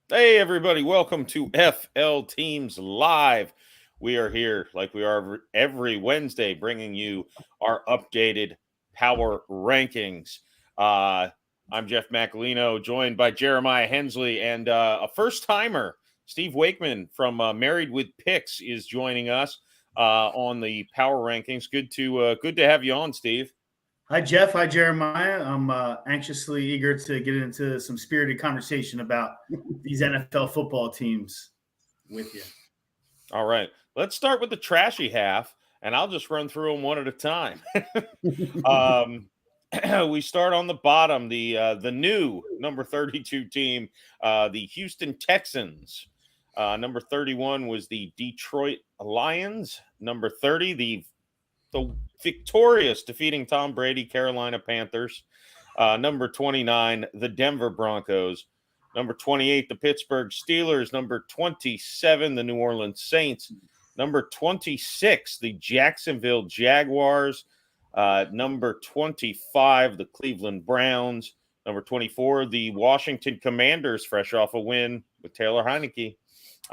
Hey, everybody, welcome to FL Teams Live. We are here like we are every Wednesday, bringing you our updated power rankings. Uh, I'm Jeff Macolino, joined by Jeremiah Hensley, and a first timer, Steve Wakemen from Married with Picks, is joining us on the power rankings. Good to have you on, Steve. Hi, Jeff. Hi, Jeremiah. I'm anxiously eager to get into some spirited conversation about these NFL football teams with you. All right, let's start with the trashy half, and I'll just run through them one at a time. um, we start on the bottom, the new number 32 team, the Houston Texans. Number 31 was the Detroit Lions. Number 30, the victorious defeating Tom Brady Carolina Panthers. Number 29, the Denver Broncos. Number 28, the Pittsburgh Steelers. Number 27, the New Orleans Saints. Number 26, the Jacksonville Jaguars. Number 25, the Cleveland Browns. Number 24, the Washington Commanders, fresh off a win with Taylor Heineke.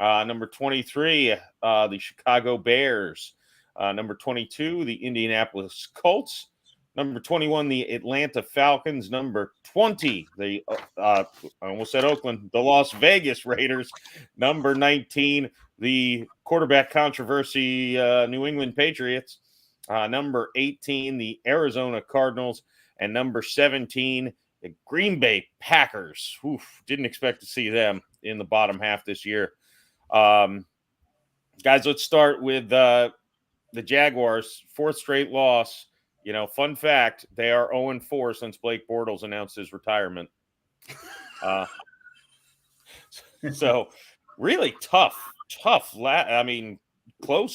Number 23, the Chicago Bears. Number 22, the Indianapolis Colts. Number 21, the Atlanta Falcons. Number 20, I almost said Oakland, the Las Vegas Raiders. Number 19, the quarterback controversy, New England Patriots. Number 18, the Arizona Cardinals. And number 17, the Green Bay Packers. Oof, didn't expect to see them in the bottom half this year. Guys, let's start with the Jaguars, fourth straight loss. Fun fact, they are 0-4 since Blake Bortles announced his retirement. So really tough. Close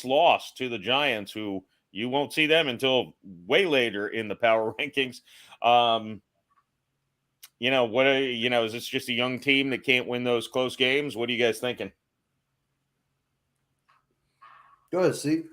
loss to the Giants, who you won't see them until way later in the power rankings. Is this just a young team that can't win those close games? What are you guys thinking? Go ahead, Steve.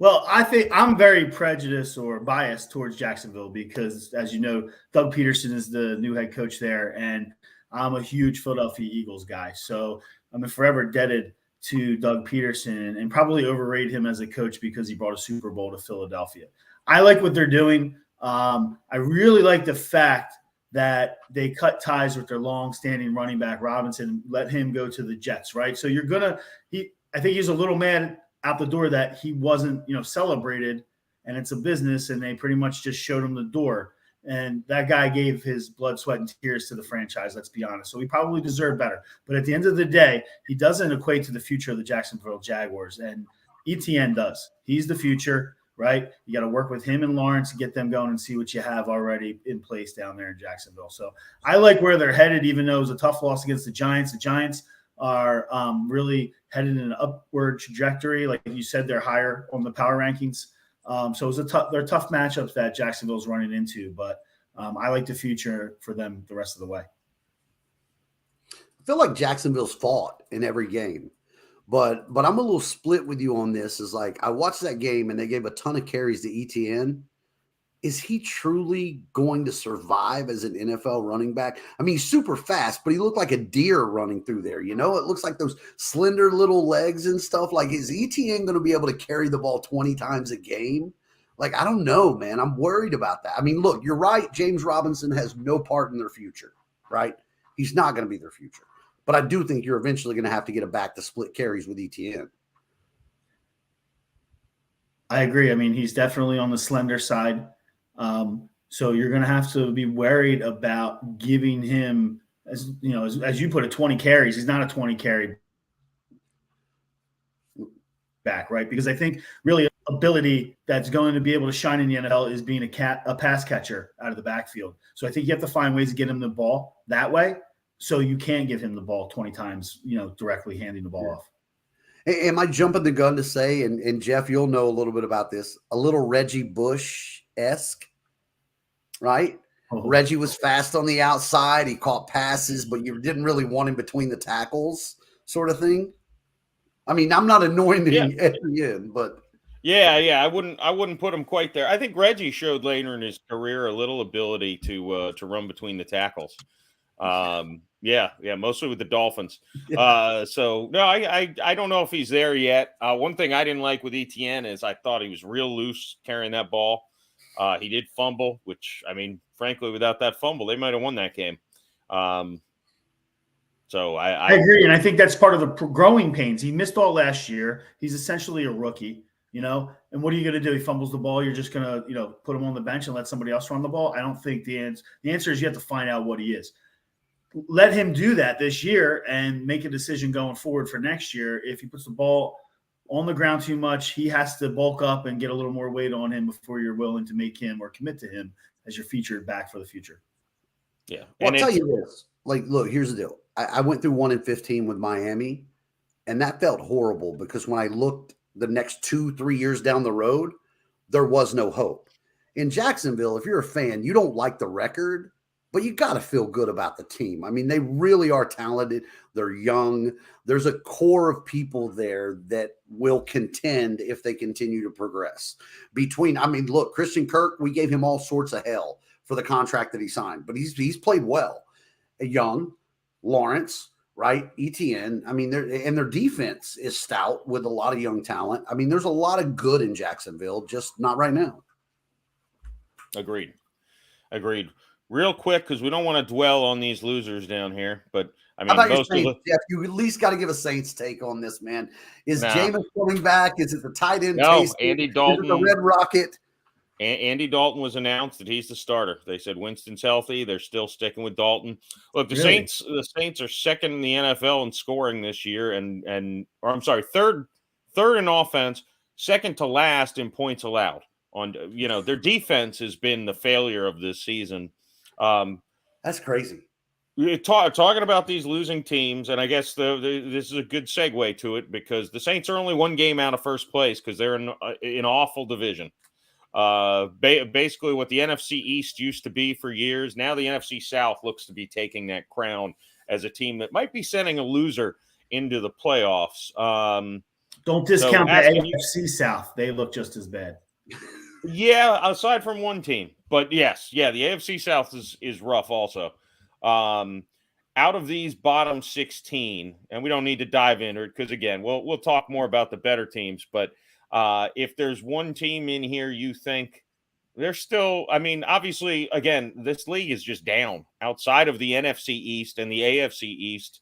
Well, I think I'm very prejudiced or biased towards Jacksonville because, as you know, Doug Peterson is the new head coach there, and I'm a huge Philadelphia Eagles guy. So I'm forever indebted to Doug Peterson and probably overrate him as a coach because he brought a Super Bowl to Philadelphia. I like what they're doing. I really like the fact that they cut ties with their long-standing running back Robinson and let him go to the Jets, right? So I think he's a little mad out the door that he wasn't, celebrated, and it's a business, and they pretty much just showed him the door. And that guy gave his blood, sweat, and tears to the franchise, let's be honest. So he probably deserved better. But at the end of the day, he doesn't equate to the future of the Jacksonville Jaguars. And ETN does. He's the future, right? You got to work with him and Lawrence to get them going and see what you have already in place down there in Jacksonville. So I like where they're headed, even though it was a tough loss against the Giants. The Giants are really headed in an upward trajectory. Like you said, they're higher on the power rankings. So they're tough matchups that Jacksonville's running into, but I like the future for them the rest of the way. I feel like Jacksonville's fought in every game, but I'm a little split with you on this. Is like I watched that game and they gave a ton of carries to ETN. Is he truly going to survive as an NFL running back? I mean, he's super fast, but he looked like a deer running through there. It looks like those slender little legs and stuff. Like, is ETN going to be able to carry the ball 20 times a game? Like, I don't know, man. I'm worried about that. I mean, look, you're right. James Robinson has no part in their future, right? He's not going to be their future. But I do think you're eventually going to have to get it back to split carries with ETN. I agree. I mean, he's definitely on the slender side. So you're going to have to be worried about giving him, as you put it, 20 carries. He's not a 20 carry back, right? Because I think really ability that's going to be able to shine in the NFL is being a pass catcher out of the backfield. So I think you have to find ways to get him the ball that way, so you can give him the ball 20 times, directly handing the ball off. Hey, am I jumping the gun to say, and Jeff, you'll know a little bit about this, a little Reggie Bush-esque, right? Oh. Reggie was fast on the outside. He caught passes, but you didn't really want him between the tackles sort of thing. I mean, I'm not anointing at the end, but I wouldn't put him quite there. I think Reggie showed later in his career a little ability to run between the tackles. Yeah, mostly with the Dolphins. Yeah. So no, I don't know if he's there yet. One thing I didn't like with ETN is I thought he was real loose carrying that ball. He did fumble, which, I mean, frankly, without that fumble, they might have won that game. So I agree, and I think that's part of the growing pains. He missed all last year. He's essentially a rookie, and what are you going to do? He fumbles the ball. You're just going to, put him on the bench and let somebody else run the ball? I don't think the answer is you have to find out what he is. Let him do that this year and make a decision going forward for next year. If he puts the ball on the ground too much, he has to bulk up and get a little more weight on him before you're willing to make him or commit to him as your featured back for the future. Yeah. Well, I'll tell you this. Like, look, here's the deal. I went through 1-15 with Miami, and that felt horrible because when I looked the next 2-3 years down the road, there was no hope. In Jacksonville, if you're a fan, you don't like the record, but you got to feel good about the team. I mean, they really are talented. They're young. There's a core of people there that will contend if they continue to progress. Look, Christian Kirk, we gave him all sorts of hell for the contract that he signed, but he's played well. Young, Lawrence, right? ETN. I mean, their defense is stout with a lot of young talent. I mean, there's a lot of good in Jacksonville, just not right now. Agreed. Real quick, because we don't want to dwell on these losers down here, but I mean, most of Jeff, you at least got to give a Saints take on this, man. Is Jameis coming back? Is it the tight end? No, Andy Dalton. Is it the Red Rocket? Andy Dalton was announced that he's the starter. They said Winston's healthy. They're still sticking with Dalton. Look, the Saints are second in the NFL in scoring this year, third in offense, second to last in points allowed. Their defense has been the failure of this season. That's crazy. Talking about these losing teams, and I guess this is a good segue to it because the Saints are only one game out of first place because they're in an awful division. Basically what the NFC East used to be for years. Now the NFC South looks to be taking that crown as a team that might be sending a loser into the playoffs. Don't discount the AFC South. They look just as bad. Yeah, aside from one team. But yes, the AFC South is rough also. Out of these bottom 16, and we don't need to dive into it because, again, we'll talk more about the better teams, but if there's one team in here you think they're still, I mean, obviously, again, this league is just down outside of the NFC East and the AFC East.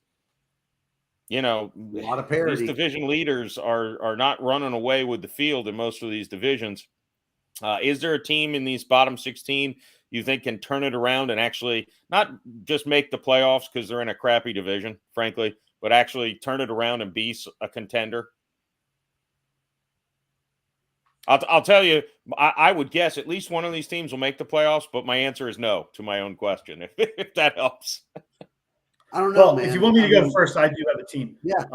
A lot of parity. These division leaders are not running away with the field in most of these divisions. Is there a team in these bottom 16 you think can turn it around and actually not just make the playoffs because they're in a crappy division, frankly, but actually turn it around and be a contender? I'll tell you, I would guess at least one of these teams will make the playoffs, but my answer is no to my own question, if that helps. I don't know, well, man. If you want me to go first, I do have a team. Yeah.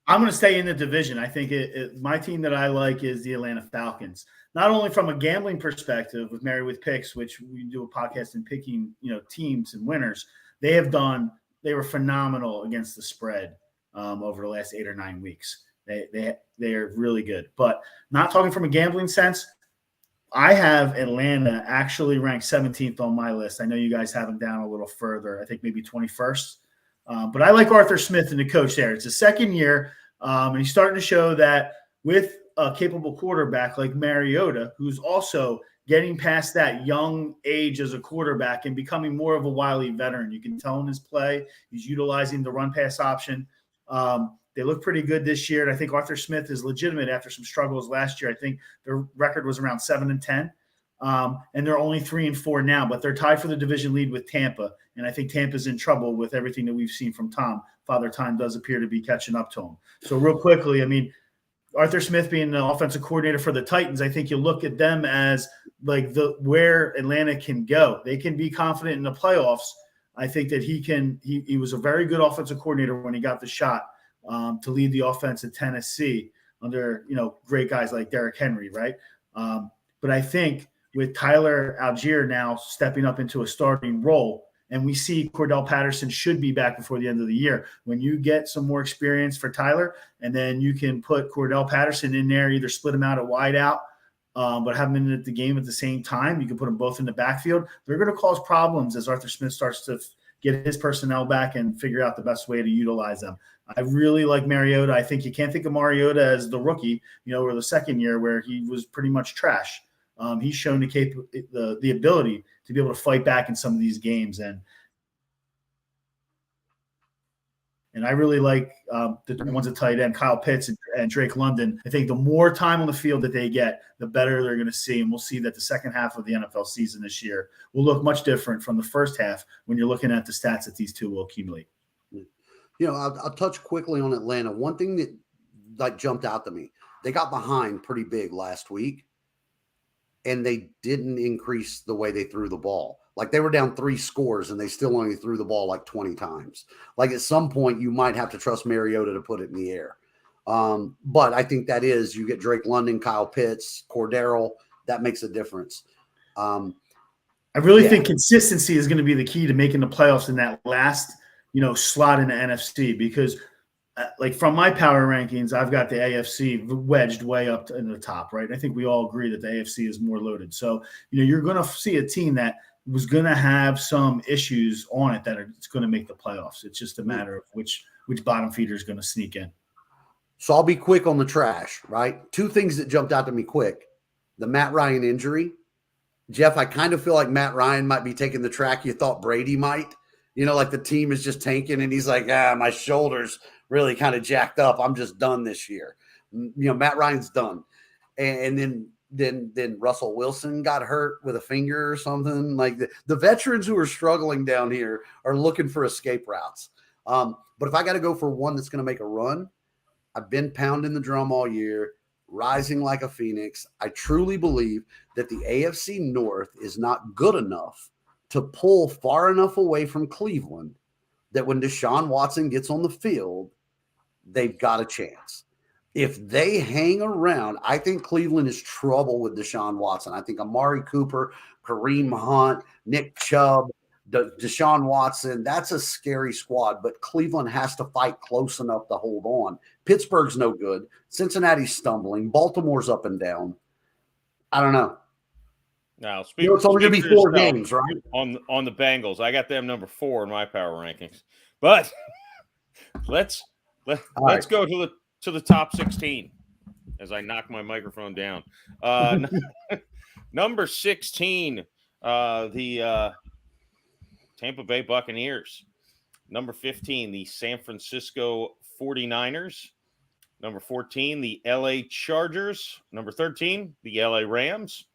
I'm going to stay in the division. I think my team that I like is the Atlanta Falcons. Not only from a gambling perspective with Married with Picks, which we do a podcast in picking, teams and winners. They were phenomenal against the spread over the last 8 or 9 weeks. They are really good. But not talking from a gambling sense, I have Atlanta actually ranked 17th on my list. I know you guys have them down a little further. I think maybe 21st. But I like Arthur Smith and the coach there. It's his second year, and he's starting to show that with a capable quarterback like Mariota, who's also getting past that young age as a quarterback and becoming more of a wily veteran. You can tell in his play, he's utilizing the run-pass option. They look pretty good this year, and I think Arthur Smith is legitimate after some struggles last year. I think their record was around 7-10, and they're only 3-4 now, but they're tied for the division lead with Tampa, and I think Tampa's in trouble with everything that we've seen from Tom. Father Time does appear to be catching up to him. So real quickly, I mean, Arthur Smith being the offensive coordinator for the Titans, I think you look at them as like where Atlanta can go. They can be confident in the playoffs. I think that he was a very good offensive coordinator when he got the shot to lead the offense at Tennessee under, great guys like Derrick Henry, right? But I think with Tyler Algier now stepping up into a starting role, and we see Cordell Patterson should be back before the end of the year. When you get some more experience for Tyler, and then you can put Cordell Patterson in there, either split him out at wide out, but have them in at the game at the same time. You can put them both in the backfield. They're going to cause problems as Arthur Smith starts to get his personnel back and figure out the best way to utilize them. I really like Mariota. I think you can't think of Mariota as the rookie, or the second year where he was pretty much trash. He's shown the ability to be able to fight back in some of these games, and I really like the ones at tight end, Kyle Pitts and Drake London. I think the more time on the field that they get, the better they're going to see. And we'll see that the second half of the NFL season this year will look much different from the first half when you're looking at the stats that these two will accumulate. I'll touch quickly on Atlanta. One thing that jumped out to me, they got behind pretty big last week, and they didn't increase the way they threw the ball. Like, they were down 3 scores and they still only threw the ball like 20 times. Like, at some point you might have to trust Mariota to put it in the air. But I think that is, you get Drake London, Kyle Pitts, Cordero, that makes a difference. I really think consistency is going to be the key to making the playoffs in that last, slot in the NFC, because like from my power rankings, I've got the AFC wedged way up in the top, right? I think we all agree that the AFC is more loaded. So, you're going to see a team that was going to have some issues on it that it's going to make the playoffs. It's just a matter of which bottom feeder is going to sneak in. So I'll be quick on the trash, right? 2 things that jumped out to me quick. The Matt Ryan injury. Jeff, I kind of feel like Matt Ryan might be taking the track you thought Brady might. Like the team is just tanking and he's like, my shoulder's really kind of jacked up. I'm just done this year. Matt Ryan's done. And then Russell Wilson got hurt with a finger or something. Like the veterans who are struggling down here are looking for escape routes. But if I got to go for one that's going to make a run, I've been pounding the drum all year, rising like a phoenix. I truly believe that the AFC North is not good enough to pull far enough away from Cleveland that when Deshaun Watson gets on the field, they've got a chance. If they hang around, I think Cleveland is trouble with Deshaun Watson. I think Amari Cooper, Kareem Hunt, Nick Chubb, Deshaun Watson, that's a scary squad, but Cleveland has to fight close enough to hold on. Pittsburgh's no good. Cincinnati's stumbling. Baltimore's up and down. I don't know. Now, it's only going to be 4 games, right? On the Bengals, I got them number 4 in my power rankings. But let's go to the top 16 as I knock my microphone down. Number 16, the Tampa Bay Buccaneers. Number 15, the San Francisco 49ers. Number 14, the LA Chargers. Number 13, the LA Rams.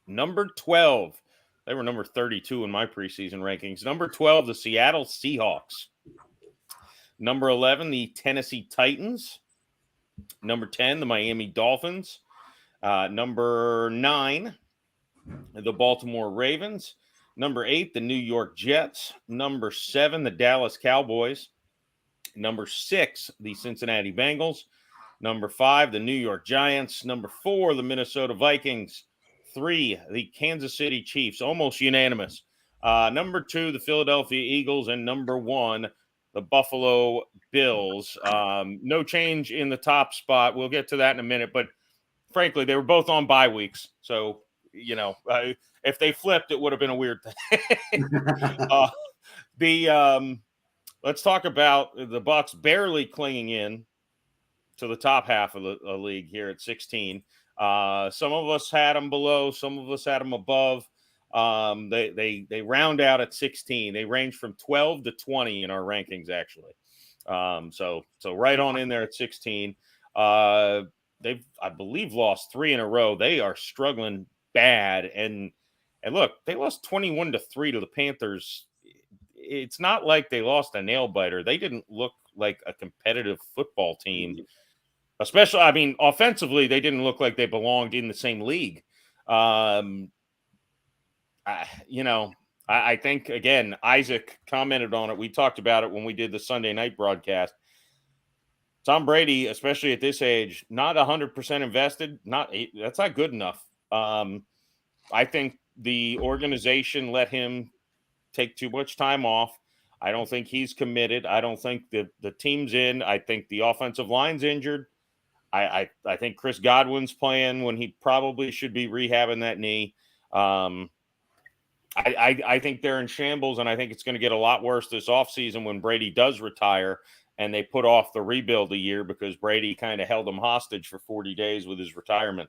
Number 12, they were number 32 in my preseason rankings. Number 12, the Seattle Seahawks. Number 11, the Tennessee Titans. Number 10, the Miami Dolphins. Number 9, the Baltimore Ravens. Number 8, the New York Jets. Number 7, the Dallas Cowboys. Number 6, the Cincinnati Bengals. Number 5, the New York Giants. Number 4, the Minnesota Vikings. 3, the Kansas City Chiefs, almost unanimous. Number 2, the Philadelphia Eagles. And number 1, the Buffalo Bills. No change in the top spot. We'll get to that in a minute. But frankly, they were both on bye weeks. So, if they flipped, it would have been a weird thing. Let's talk about the Bucs barely clinging in to the top half of the league here at 16. Some of us had them below, some of us had them above. They round out at 16. They range from 12 to 20 in our rankings, actually. So right on in there at 16. They've, I believe, lost 3 in a row. They are struggling bad. And look, they lost 21-3 to the Panthers. It's not like they lost a nail biter. They didn't look like a competitive football team. Especially, offensively, they didn't look like they belonged in the same league. I think, again, Isaac commented on it. We talked about it when we did the Sunday night broadcast. Tom Brady, especially at this age, not 100% invested. That's not good enough. I think the organization let him take too much time off. I don't think he's committed. I don't think that the team's in. I think the offensive line's injured. I think Chris Godwin's playing when he probably should be rehabbing that knee. I think they're in shambles, and I think it's going to get a lot worse this offseason when Brady does retire and they put off the rebuild a year because Brady kind of held them hostage for 40 days with his retirement.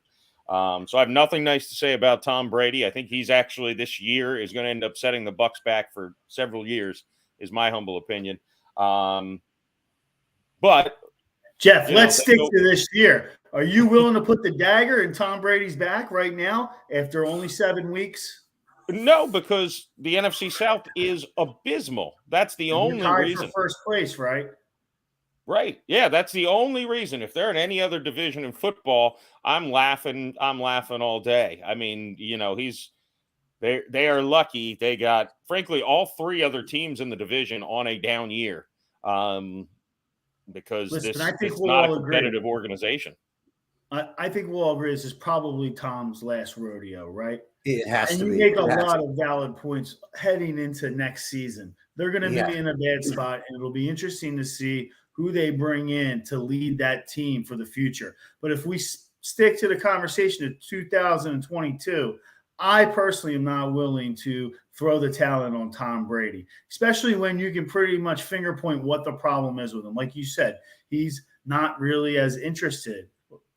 So I have nothing nice to say about Tom Brady. I think he's actually this year is going to end up setting the Bucs back for several years, is my humble opinion. But Jeff, let's stick to this year. Are you willing to put the dagger in Tom Brady's back right now after only 7 weeks? No, because the NFC South is abysmal. That's the only reason. For first place, right? Right. Yeah, that's the only reason. If they're in any other division in football, I'm laughing all day. I mean, they are lucky they got, frankly, all 3 other teams in the division on a down year. Because this is not a competitive organization. I think we'll all agree this is probably Tom's last rodeo, right? It has to be. And you make a lot of valid points heading into next season. They're going to be in a bad spot, and it'll be interesting to see who they bring in to lead that team for the future. But if we stick to the conversation of 2022, I personally am not willing to throw the talent on Tom Brady, especially when you can pretty much finger point what the problem is with him. Like you said, he's not really as interested,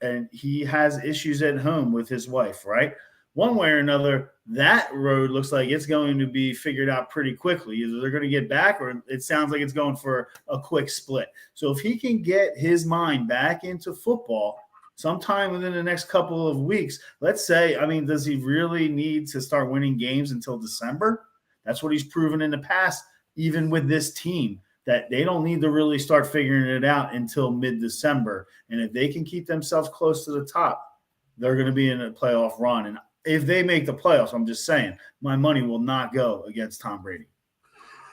and he has issues at home with his wife, right? One way or another, that road looks like it's going to be figured out pretty quickly. Either they're going to get back or it sounds like it's going for a quick split. So if he can get his mind back into football sometime within the next couple of weeks, let's say, does he really need to start winning games until December? That's what he's proven in the past, even with this team, that they don't need to really start figuring it out until mid-December. And if they can keep themselves close to the top, they're going to be in a playoff run. And if they make the playoffs, I'm just saying, my money will not go against Tom Brady.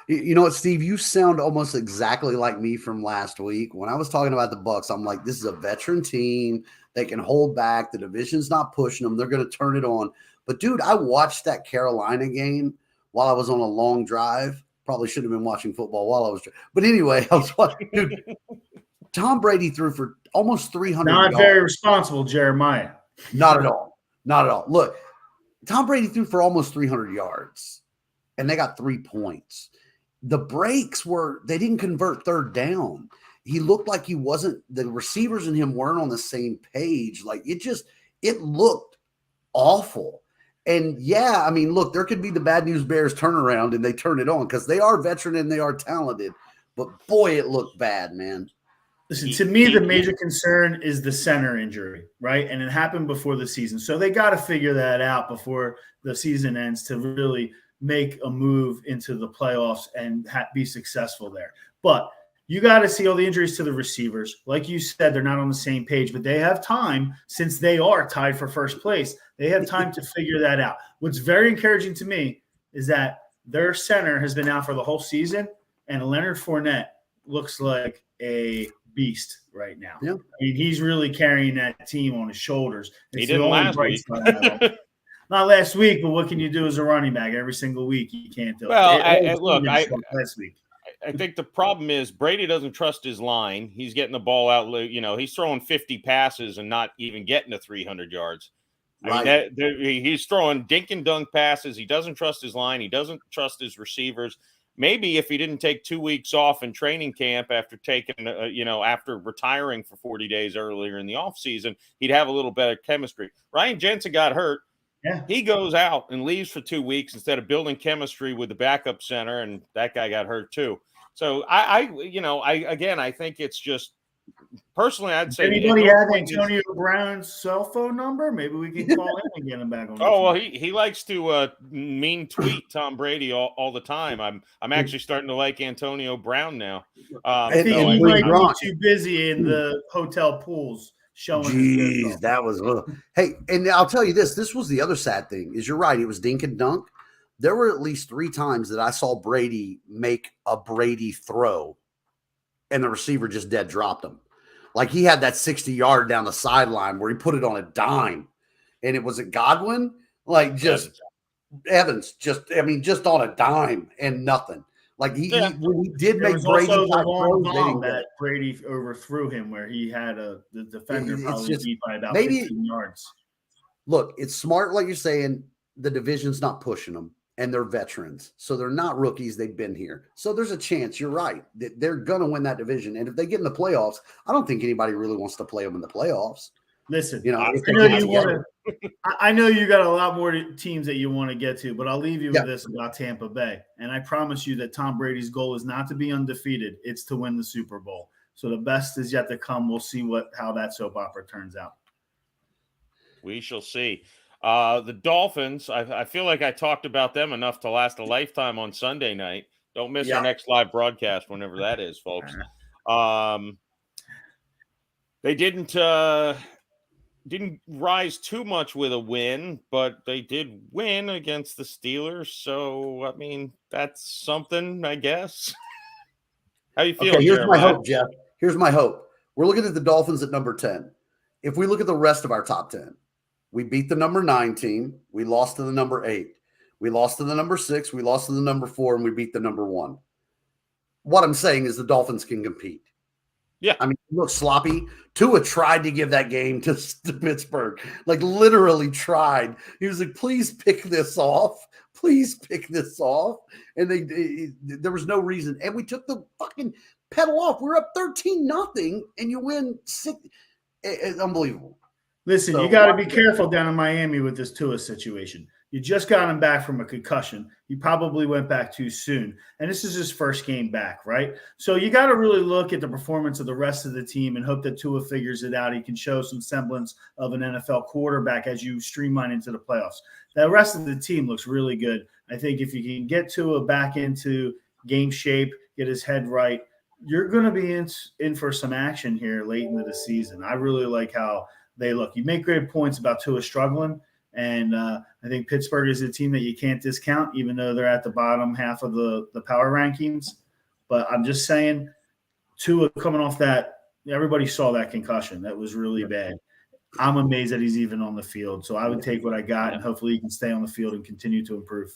You know what, Steve? You sound almost exactly like me from last week. When I was talking about the Bucs, I'm like, this is a veteran team. They can hold back. The division's not pushing them. They're going to turn it on. But, dude, I watched that Carolina game while I was on a long drive. Probably should have been watching football while I was – but anyway, I was watching – dude, Tom Brady threw for almost 300 yards. Not very responsible, Jeremiah. Not at all. Not at all. Look, Tom Brady threw for almost 300 yards, and they got 3 points. The breaks they didn't convert third down. He looked like he wasn't – the receivers and him weren't on the same page. Like, it looked awful. And, yeah, look, there could be the Bad News Bears turnaround, and they turn it on because they are veteran and they are talented. But, boy, it looked bad, man. Listen, to me, the major concern is the center injury, right? And it happened before the season. So they got to figure that out before the season ends to really make a move into the playoffs and be successful there. But you got to see all the injuries to the receivers. Like you said, they're not on the same page, but they have time since they are tied for first place. They have time to figure that out. What's very encouraging to me is that their center has been out for the whole season, and Leonard Fournette looks like a beast right now. Yeah. He's really carrying that team on his shoulders. He didn't last week. Not last week, but what can you do as a running back? Every single week, you can't do it. Well, last week. I think the problem is Brady doesn't trust his line. He's getting the ball out. He's throwing 50 passes and not even getting to 300 yards. Right. He's throwing dink and dunk passes. He doesn't trust his line. He doesn't trust his receivers. Maybe if he didn't take 2 weeks off in training camp after after retiring for 40 days earlier in the offseason, he'd have a little better chemistry. Ryan Jensen got hurt. Yeah. He goes out and leaves for 2 weeks instead of building chemistry with the backup center, and that guy got hurt too. So I think it's just personally, I'd say. Anybody have Antonio Brown's cell phone number? Maybe we can call him and get him back on. Oh well, he likes to mean tweet Tom Brady all the time. I'm actually starting to like Antonio Brown now. I think he might be too busy in the hotel pools showing. Jeez, that was hey, and I'll tell you this. This was the other sad thing. Is you're right. It was dink and dunk. There were at least 3 times that I saw Brady make a Brady throw, and the receiver just dead dropped him. Like he had that 60-yard down the sideline where he put it on a dime, and it was at Godwin. Like just Evans, just on a dime and nothing. Like he did make Brady that Brady overthrew him where he had the defender probably beat by about 15 yards. Look, it's smart, like you're saying. The division's not pushing them. and they're veterans. So they're not rookies. They've been here. So there's a chance, you're right, that they're going to win that division. And if they get in the playoffs, I don't think anybody really wants to play them in the playoffs. Listen, I know you got a lot more teams that you want to get to, but I'll leave you with this about Tampa Bay. And I promise you that Tom Brady's goal is not to be undefeated. It's to win the Super Bowl. So the best is yet to come. We'll see how that soap opera turns out. We shall see. The Dolphins, I feel like I talked about them enough to last a lifetime on Sunday night. Don't miss our next live broadcast, whenever that is, folks. They didn't rise too much with a win, but they did win against the Steelers. So, I mean, that's something, I guess. How you feeling, here's Jeremiah? my hope, Jeff. Here's my hope. We're looking at the Dolphins at number 10. If we look at the rest of our top 10, we beat the number 9 team. We lost to the number 8. We lost to the number 6. We lost to the number 4, and we beat the number 1. What I'm saying is the Dolphins can compete. Yeah. I mean, look sloppy. Tua tried to give that game to Pittsburgh, like literally tried. He was like, please pick this off. Please pick this off. And there was no reason. And we took the fucking pedal off. We're up 13-0, and you win 6. It's unbelievable. Listen, you got to be careful down in Miami with this Tua situation. You just got him back from a concussion. He probably went back too soon. And this is his first game back, right? So you got to really look at the performance of the rest of the team and hope that Tua figures it out. He can show some semblance of an NFL quarterback as you streamline into the playoffs. The rest of the team looks really good. I think if you can get Tua back into game shape, get his head right, you're going to be in for some action here late into the season. I really like how they look. You make great points about Tua struggling. And I think Pittsburgh is a team that you can't discount, even though they're at the bottom half of the power rankings. But I'm just saying, Tua coming off that, everybody saw that concussion. That was really bad. I'm amazed that he's even on the field. So I would take what I got, and hopefully he can stay on the field and continue to improve.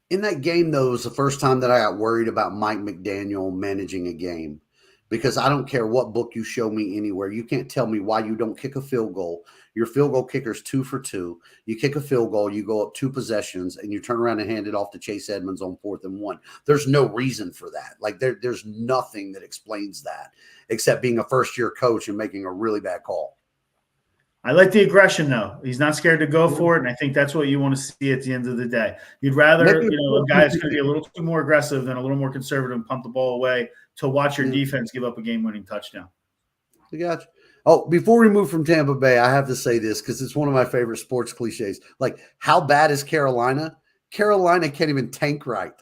In that game, though, it was the first time that I got worried about Mike McDaniel managing a game. Because I don't care what book you show me anywhere. You can't tell me why you don't kick a field goal. Your field goal kicker's 2 for 2. You kick a field goal, you go up 2 possessions, and you turn around and hand it off to Chase Edmonds on 4th and 1. There's no reason for that. Like there's nothing that explains that except being a first-year coach and making a really bad call. I like the aggression, though. He's not scared to go for it, and I think that's what you want to see at the end of the day. You'd rather, a guy that's going to be a little too more aggressive than a little more conservative and pump the ball away to watch your defense give up a game-winning touchdown. I got you. Oh, before we move from Tampa Bay, I have to say this because it's one of my favorite sports cliches. Like, how bad is Carolina? Carolina can't even tank right.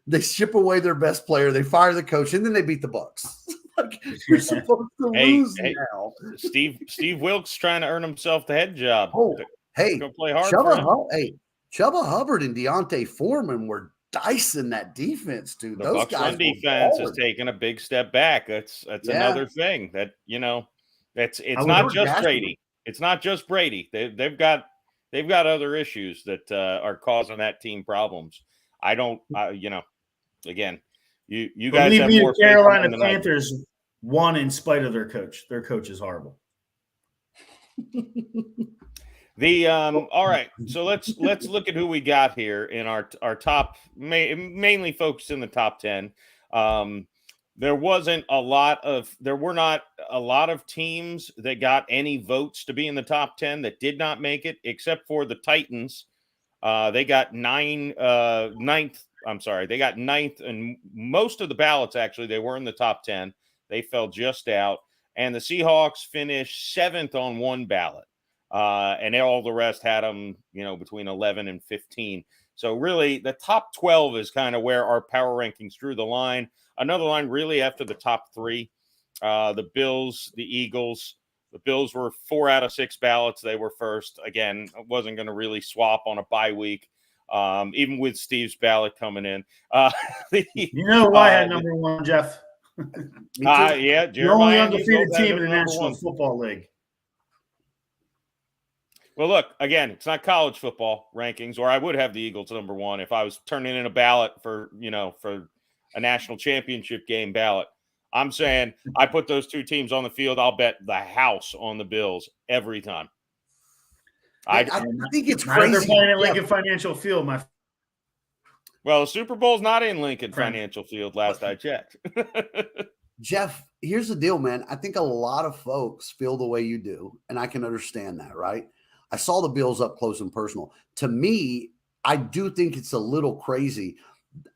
They ship away their best player, they fire the coach, and then they beat the Bucs. Like, you're supposed to lose now. Steve Wilkes trying to earn himself the head job. Oh, hey, go play hard. Chubba Hubbard and Deontay Foreman were dicing that defense, dude. The Those Bucs guys run defense is taking a big step back. That's another thing that it's not just Brady. It's not just Brady. They've got other issues that are causing that team problems. I don't again. You guys have more. Carolina Panthers won in spite of their coach. Their coach is horrible. All right, so let's look at who we got here in our top, mainly focused in the top 10. There were not a lot of teams that got any votes to be in the top 10 that did not make it, except for the Titans. They got ninth. I'm sorry, they got 9th, and most of the ballots actually they were in the top 10. They fell just out, and the Seahawks finished 7th on one ballot. And all the rest had them, between 11 and 15. So really the top 12 is kind of where our power rankings drew the line. Another line really after the top 3, the Bills, the Eagles. The Bills were 4 out of 6 ballots. They were first. Again, I wasn't going to really swap on a bye week, even with Steve's ballot coming in. Why I had number 1, Jeff? Yeah, the only undefeated team in the National Football League. Well, look, again, it's not college football rankings, or I would have the Eagles number 1 if I was turning in a ballot for a national championship game ballot. I'm saying I put those 2 teams on the field. I'll bet the house on the Bills every time. I think it's crazy. They're playing at Lincoln Financial Field, my Well, the Super Bowl's not in Lincoln Right. Financial Field, last I checked. Jeff, here's the deal, man. I think a lot of folks feel the way you do, and I can understand that, right? I saw the Bills up close and personal. To me, I do think it's a little crazy.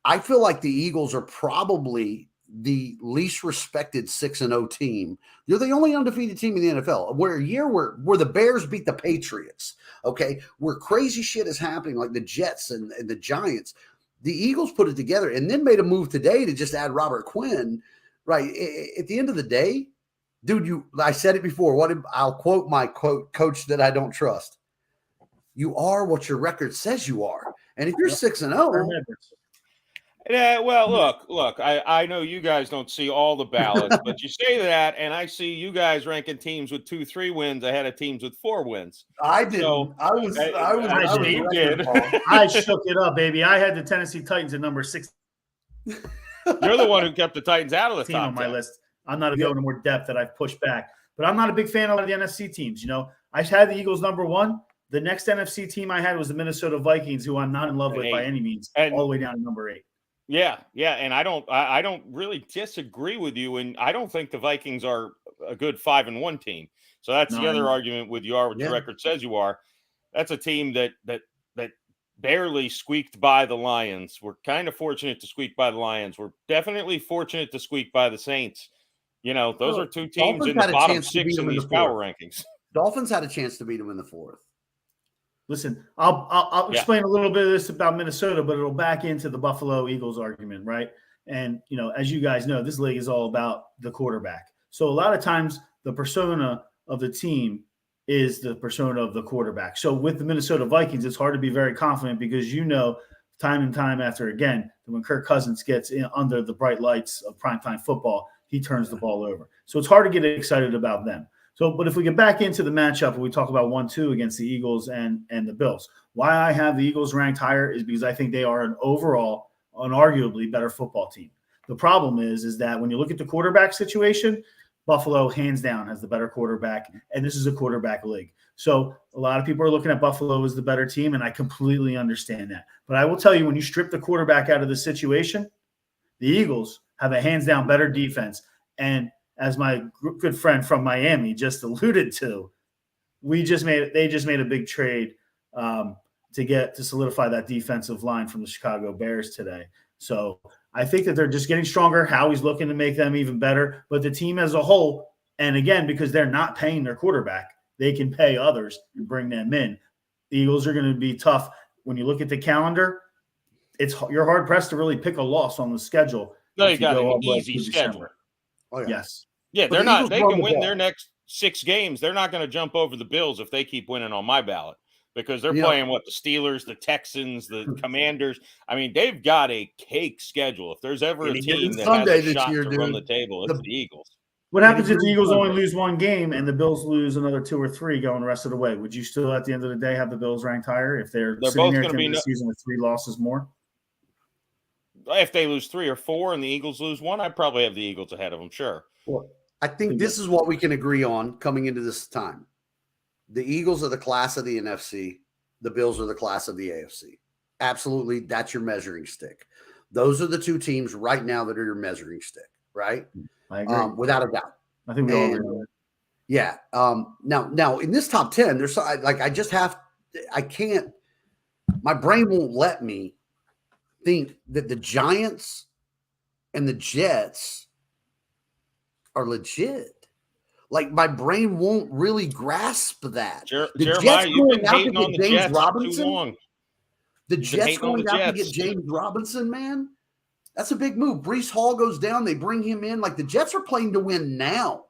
I feel like the Eagles are probably the least respected 6-0 team. You're the only undefeated team in the NFL. Where a year where the Bears beat the Patriots, okay, where crazy shit is happening, like the Jets and the Giants. The Eagles put it together and then made a move today to just add Robert Quinn. Right. At the end of the day, dude, I said it before. I'll quote my coach that I don't trust. You are what your record says you are. And if you're 6-0, yeah, well, look, I know you guys don't see all the ballots, but you say that, and I see you guys ranking teams with 2-3 wins ahead of teams with 4 wins. I didn't. So, You did. I shook it up, baby. I had the Tennessee Titans at number 6. You're the one who kept the Titans out of the team top on my 10. list. I'm not going into more depth that I've pushed back, but I'm not a big fan of the NFC teams. You know, I had the Eagles number 1. The next NFC team I had was the Minnesota Vikings, who I'm not in love with by any means, all the way down to number 8. Yeah, and I don't really disagree with you, and I don't think the Vikings are a good 5-1 team. So that's the other argument with you are what your record says you are. That's a team that barely squeaked by the Lions. We're kind of fortunate to squeak by the Lions. We're definitely fortunate to squeak by the Saints. You know, those are two teams Dolphins in the bottom 6 in in these the power fourth. rankings. Dolphins had a chance to beat them in the 4th. Listen, I'll explain a little bit of this about Minnesota, but it'll back into the Buffalo Eagles argument, right? And, you know, as you guys know, this league is all about the quarterback. So a lot of times the persona of the team is the persona of the quarterback. So with the Minnesota Vikings, it's hard to be very confident because you know time and time after again that when Kirk Cousins gets in under the bright lights of primetime football, he turns the ball over. So it's hard to get excited about them. So, but if we get back into the matchup and we talk about 1-2 against the Eagles and the Bills, why I have the Eagles ranked higher is because I think they are an overall, unarguably better football team. The problem is that when you look at the quarterback situation, Buffalo hands down has the better quarterback, and this is a quarterback league. So a lot of people are looking at Buffalo as the better team, and I completely understand that. But I will tell you, when you strip the quarterback out of the situation, the Eagles have a hands down better defense. And as my good friend from Miami just alluded to, they just made a big trade to solidify that defensive line from the Chicago Bears today. So I think that they're just getting stronger. Howie's looking to make them even better, but the team as a whole, and again, because they're not paying their quarterback, they can pay others and bring them in. The Eagles are going to be tough. When you look at the calendar, you're hard pressed to really pick a loss on the schedule. No, you got an easy schedule. Oh, yeah. Yes. Yeah, they're not. They can win their next 6 games. They're not going to jump over the Bills if they keep winning on my ballot because they're playing the Steelers, the Texans, the Commanders. I mean, they've got a cake schedule. If there's ever a team that has a shot to run the table, it's the Eagles. What happens if the Eagles only lose 1 game and the Bills lose another 2 or 3 going the rest of the way? Would you still, at the end of the day, have the Bills ranked higher if they're sitting here at the end of the season with 3 losses more? If they lose 3 or 4 and the Eagles lose 1, I'd probably have the Eagles ahead of them, sure. Well, I think this is what we can agree on coming into this time. The Eagles are the class of the NFC. The Bills are the class of the AFC. Absolutely, that's your measuring stick. Those are the 2 teams right now that are your measuring stick, right? I agree. Without a doubt. I think we all agree on that. Yeah. Now in this top 10, there's I can't, my brain won't let me think that the Giants and the Jets are legit. Like my brain won't really grasp that. Jeremiah, you've been hating on the Jets Robinson, too long. The Jets going out to get James Robinson, man. That's a big move. Breece Hall goes down. They bring him in. Like the Jets are playing to win now.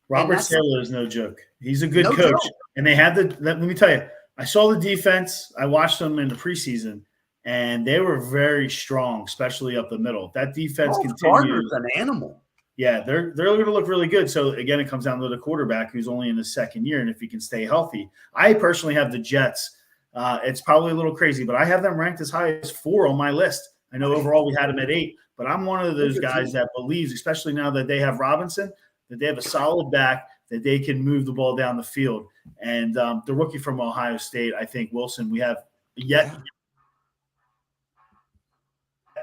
Robert Saleh is no joke. He's a good coach. And they had let me tell you, I saw the defense. I watched them in the preseason, and they were very strong, especially up the middle. That defense continues. Gardner's an animal. Yeah, they're going to look really good. So, again, it comes down to the quarterback who's only in his 2nd year, and if he can stay healthy. I personally have the Jets. It's probably a little crazy, but I have them ranked as high as 4 on my list. I know overall we had them at 8, but I'm one of those guys that believes, especially now that they have Robinson, that they have a solid back, that they can move the ball down the field. And the rookie from Ohio State, I think, Wilson, we have yet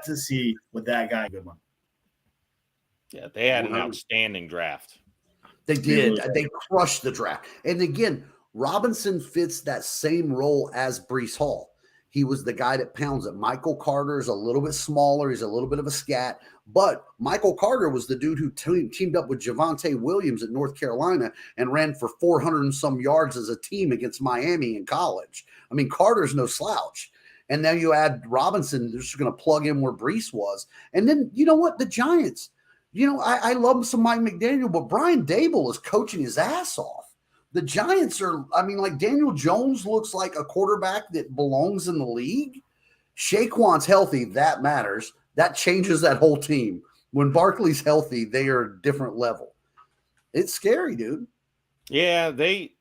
to see what that guy good one. Yeah, they had an outstanding draft. They did. They crushed the draft. And again, Robinson fits that same role as Breece Hall. He was the guy that pounds it. Michael Carter is a little bit smaller. He's a little bit of a scat. But Michael Carter was the dude who teamed up with Javonte Williams at North Carolina and ran for 400 and some yards as a team against Miami in college. I mean, Carter's no slouch. And now you add Robinson, they're just going to plug in where Breece was. And then, you know what? The Giants, I love some Mike McDaniel, but Brian Dable is coaching his ass off. The Giants are, like Daniel Jones looks like a quarterback that belongs in the league. Saquon's healthy. That matters. That changes that whole team. When Barkley's healthy, they are a different level. It's scary, dude. Yeah, they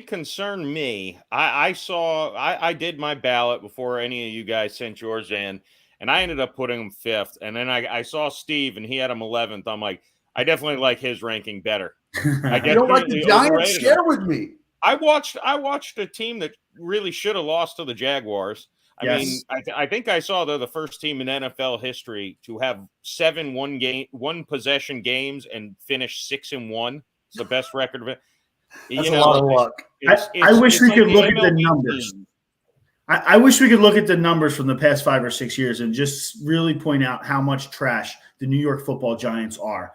concern me. I did my ballot before any of you guys sent yours in, and I ended up putting them 5th. And then I saw Steve, and he had him 11th. I'm like, I definitely like his ranking better. I don't like the Giants. Share with me. I watched a team that really should have lost to the Jaguars. I think I saw they're the first team in NFL history to have 7 one possession games and finish 6-1. It's the best record of it. That's a lot of luck. I wish we could look at the numbers. I wish we could look at the numbers from the past 5 or 6 years and just really point out how much trash the New York Football Giants are.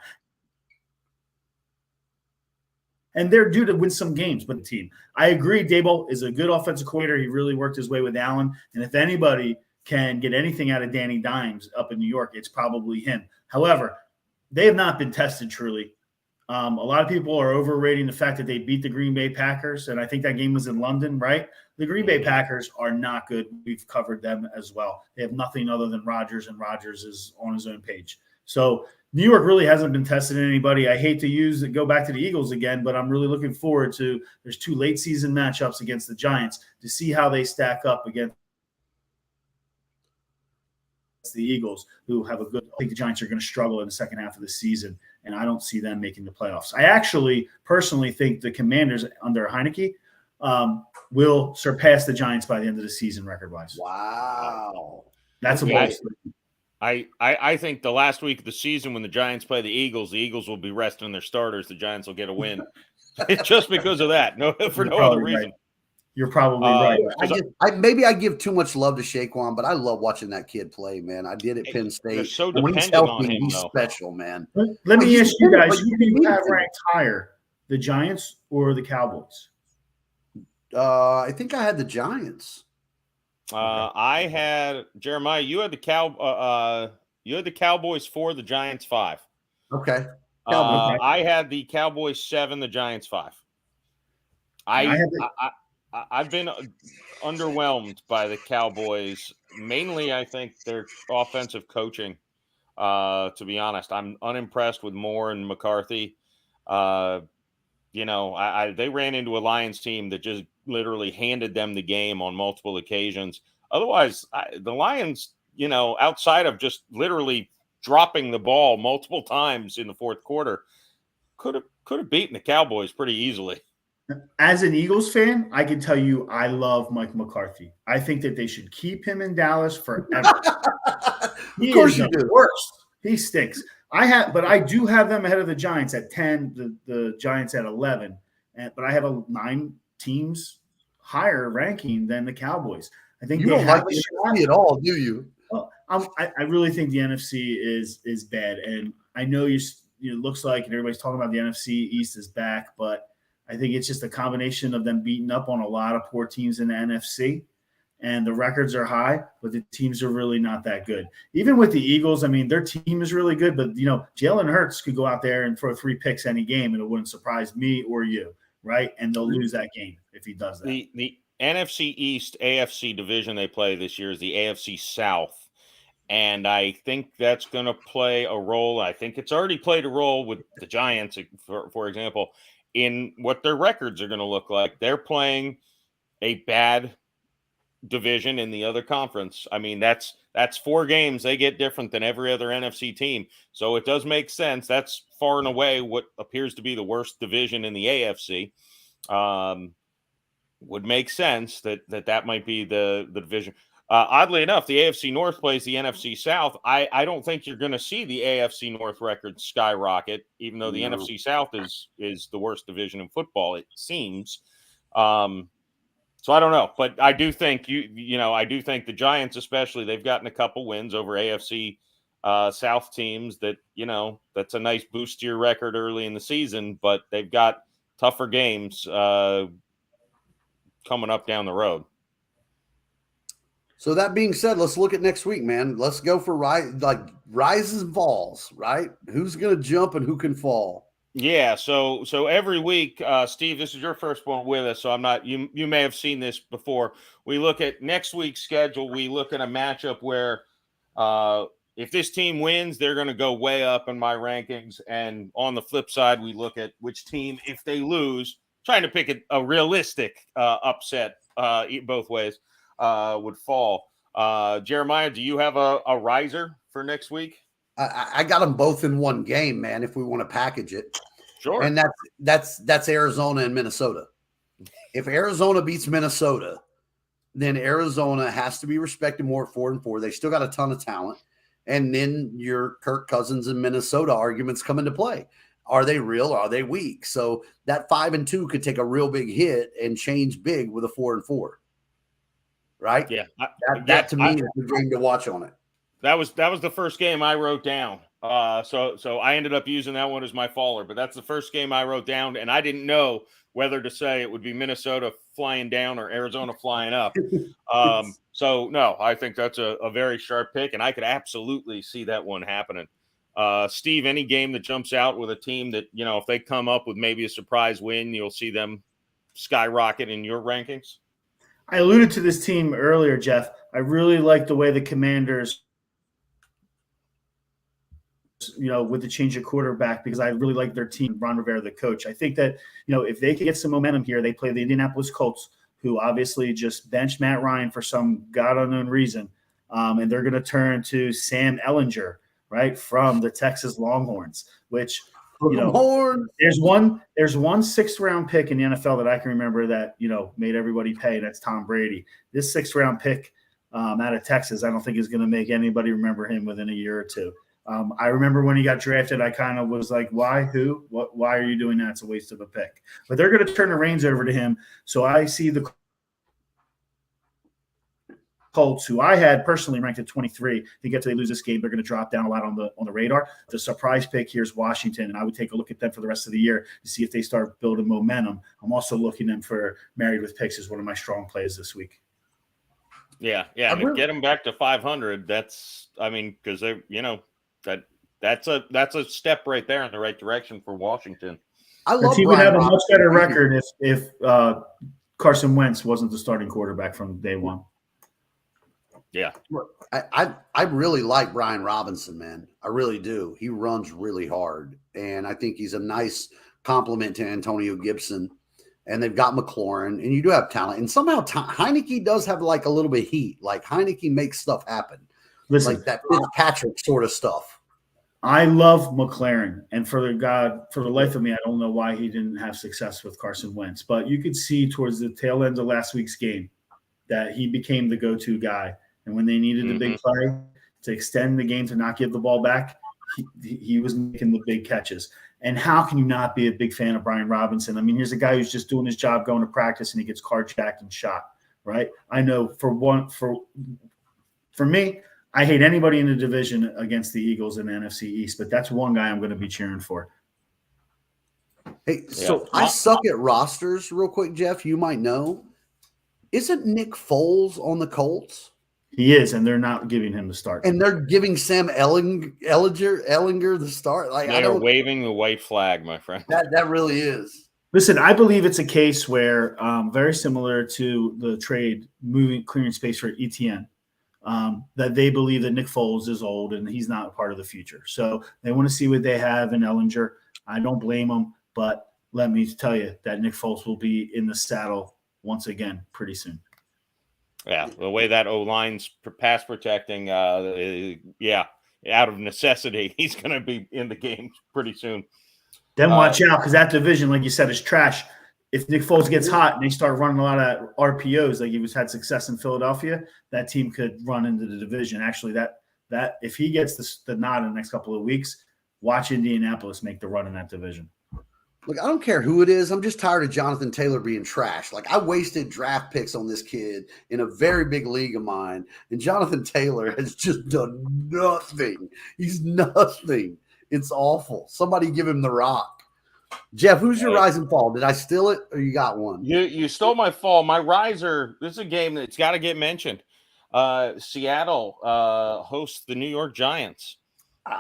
And they're due to win some games with the team. I agree, Dable is a good offensive coordinator. He really worked his way with Allen. And if anybody can get anything out of Danny Dimes up in New York, it's probably him. However, they have not been tested truly. A lot of people are overrating the fact that they beat the Green Bay Packers, and I think that game was in London, right? The Green Bay Packers are not good. We've covered them as well. They have nothing other than Rodgers, and Rodgers is on his own page. So New York really hasn't been testing anybody. I hate to go back to the Eagles again, but I'm really looking forward to there's 2 late season matchups against the Giants to see how they stack up against the Eagles, who have I think the Giants are going to struggle in the second half of the season, and I don't see them making the playoffs. I actually personally think the Commanders under Heineke will surpass the Giants by the end of the season record-wise. Wow. That's a bold. I think the last week of the season when the Giants play the Eagles will be resting their starters. The Giants will get a win just because of that. For no other reason. Right. You're probably right. I give too much love to Saquon, but I love watching that kid play, man. I did at Penn State. They're so when he's dependent healthy, on him, he's though. special, man. Let me ask you guys, who do you have ranked higher, the Giants or the Cowboys? I think I had the Giants. I had Jeremiah. You had the Cowboys 4, the Giants 5. Okay. I had the Cowboys 7, the Giants 5. I've been underwhelmed by the Cowboys. Mainly, I think their offensive coaching. To be honest, I'm unimpressed with Moore and McCarthy. They ran into a Lions team that just literally handed them the game on multiple occasions. Otherwise, the Lions, outside of just literally dropping the ball multiple times in the fourth quarter, could have beaten the Cowboys pretty easily. As an Eagles fan, I can tell you I love Mike McCarthy. I think that they should keep him in Dallas forever. Of course you do. Worst. He stinks. But I do have them ahead of the Giants at 10, the Giants at 11. But I have a 9 teams higher ranking than the Cowboys. I think you don't like the NFC at all, do you? Well, I really think the NFC is bad, and I know it looks like and everybody's talking about the NFC East is back, but I think it's just a combination of them beating up on a lot of poor teams in the NFC, and the records are high, but the teams are really not that good. Even with the Eagles, their team is really good, but Jalen Hurts could go out there and throw 3 picks any game, and it wouldn't surprise me or you, right? And they'll lose that game if he does that. The NFC East AFC division they play this year is the AFC South. And I think that's going to play a role. I think it's already played a role with the Giants, for example, in what their records are going to look like. They're playing a bad division in the other conference. That's 4 games they get different than every other NFC team. So it does make sense. That's far and away what appears to be the worst division in the AFC. Would make sense that might be the division. Oddly enough, the AFC North plays the NFC South. I don't think you're going to see the AFC North record skyrocket, even though the NFC South is the worst division in football, it seems. So I don't know, but I do think I do think the Giants, especially, they've gotten a couple wins over AFC South teams that, that's a nice boost to your record early in the season, but they've got tougher games coming up down the road. So that being said, let's look at next week, man. Let's go for rises and falls, right? Who's going to jump and who can fall? Yeah, so every week, Steve, this is your first one with us, so I'm not. You may have seen this before. We look at next week's schedule. We look at a matchup where if this team wins, they're going to go way up in my rankings, and on the flip side, we look at which team, if they lose, trying to pick a realistic upset both ways. Would fall. Jeremiah, do you have a riser for next week? I got them both in one game, man, if we want to package it. Sure. And that's Arizona and Minnesota. If Arizona beats Minnesota, then Arizona has to be respected more at 4-4. They still got a ton of talent. And then your Kirk Cousins and Minnesota arguments come into play. Are they real or are they weak? So that 5-2 could take a real big hit and change big with a 4-4. Right? Yeah. That to me is the game to watch on it. That was the first game I wrote down. So I ended up using that one as my faller, but that's the first game I wrote down, and I didn't know whether to say it would be Minnesota flying down or Arizona flying up. So no, I think that's a very sharp pick, and I could absolutely see that one happening. Steve, any game that jumps out with a team that, if they come up with maybe a surprise win, you'll see them skyrocket in your rankings? I alluded to this team earlier, Jeff. I really like the way the Commanders, with the change of quarterback, because I really like their team, Ron Rivera, the coach. I think that, if they can get some momentum here, they play the Indianapolis Colts, who obviously just benched Matt Ryan for some God unknown reason. And they're going to turn to Sam Ehlinger, right, from the Texas Longhorns, which – there's one 6th-round pick in the NFL that I can remember that, made everybody pay. That's Tom Brady. This 6th-round pick out of Texas, I don't think is going to make anybody remember him within a year or two. I remember when he got drafted, I kind of was like, why, who, what, why are you doing that? It's a waste of a pick. But they're going to turn the reins over to him. So I see the Colts, who I had personally ranked at 23, to get to they lose this game, they're going to drop down a lot on the radar. The surprise pick here is Washington, and I would take a look at them for the rest of the year to see if they start building momentum. I'm also looking them for Married with Picks as one of my strong plays this week. Yeah. I mean, get them back to 500. Because they, that's a step right there in the right direction for Washington. I love. He would have a much better record if Carson Wentz wasn't the starting quarterback from day one. Yeah. I really like Brian Robinson, man. I really do. He runs really hard, and I think he's a nice compliment to Antonio Gibson. And they've got McLaurin, and you do have talent. And somehow Heineke does have like a little bit of heat. Like Heineke makes stuff happen. Listen, like that Fitzpatrick sort of stuff. I love McLaren, and for the life of me, I don't know why he didn't have success with Carson Wentz. But you could see towards the tail end of last week's game that he became the go-to guy. And when they needed a big play to extend the game, to not give the ball back, he was making the big catches. And how can you not be a big fan of Brian Robinson? I mean, here's a guy who's just doing his job, going to practice, and he gets carjacked and shot, right? I know for me, I hate anybody in the division against the Eagles in the NFC East, but that's one guy I'm going to be cheering for. Hey, so I suck at rosters real quick, Jeff. You might know. Isn't Nick Foles on the Colts? He is, and they're not giving him the start. And they're giving Sam Ehlinger the start. Like they're waving the white flag, my friend. That really is. Listen, I believe it's a case where very similar to the trade clearing space for ETN, that they believe that Nick Foles is old and he's not part of the future. So they want to see what they have in Ehlinger. I don't blame them, but let me tell you that Nick Foles will be in the saddle once again pretty soon. Yeah, the way that O-line's pass protecting, out of necessity, he's going to be in the game pretty soon. Then watch out, because that division, like you said, is trash. if Nick Foles gets hot and they start running a lot of RPOs, like he had success in Philadelphia, that team could run into the division. Actually, that if he gets the nod in the next couple of weeks, watch Indianapolis make the run in that division. Look, I don't care who it is. I'm just tired of Jonathan Taylor being trash. Like, I wasted draft picks on this kid in a very big league of mine, and Jonathan Taylor has just done nothing. He's nothing. It's awful. Somebody give him the rock. Jeff, who's your rise and fall? Did I steal it, or you got one? You stole my fall. My riser, this is a game that's got to get mentioned. Seattle hosts the New York Giants.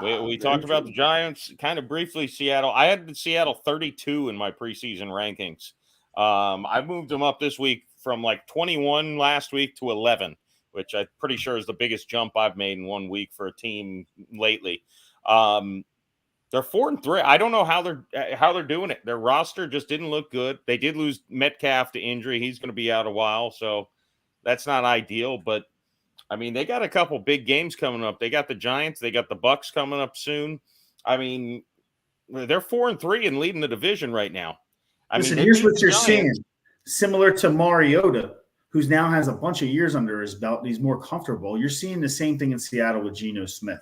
We talked about the Giants kind of briefly. Seattle. I had the Seattle 32 in my preseason rankings. I moved them up this week from like 21 last week to 11, which I'm pretty sure is the biggest jump I've made in 1 week for a team lately. They're 4-3. I don't know how they're doing it. Their roster just didn't look good. They did lose Metcalf to injury. He's going to be out a while, so that's not ideal, but I mean, they got a couple big games coming up. They got the Giants. They got the Bucs coming up soon. I mean, they're 4-3 and leading the division right now. Listen, here's what you're seeing. Similar to Mariota, who now has a bunch of years under his belt, and he's more comfortable. You're seeing the same thing in Seattle with Geno Smith.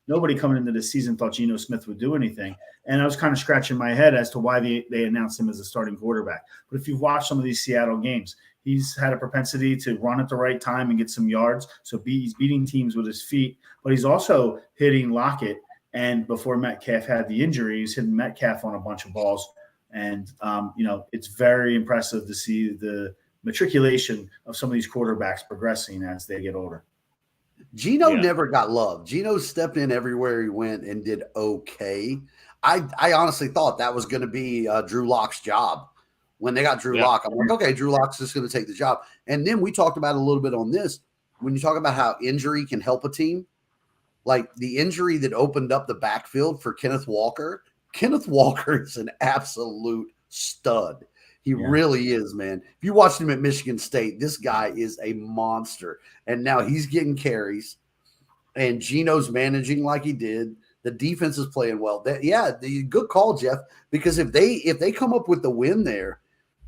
Nobody coming into the season thought Geno Smith would do anything. And I was kind of scratching my head as to why they announced him as a starting quarterback. But if you've watched some of these Seattle games, he's had a propensity to run at the right time and get some yards. So he's beating teams with his feet. But he's also hitting Lockett. And before Metcalf had the injury, he's hitting Metcalf on a bunch of balls. And, it's very impressive to see the matriculation of some of these quarterbacks progressing as they get older. Geno never got love. Geno stepped in everywhere he went and did okay. I honestly thought that was going to be Drew Lock's job. When they got Drew Lock, I'm like, okay, Drew Lock's just going to take the job. And then we talked about a little bit on this. When you talk about how injury can help a team, like the injury that opened up the backfield for Kenneth Walker is an absolute stud. He really is, man. If you watched him at Michigan State, this guy is a monster. And now he's getting carries, and Geno's managing like he did. The defense is playing well. Good call, Jeff, because if they come up with the win there,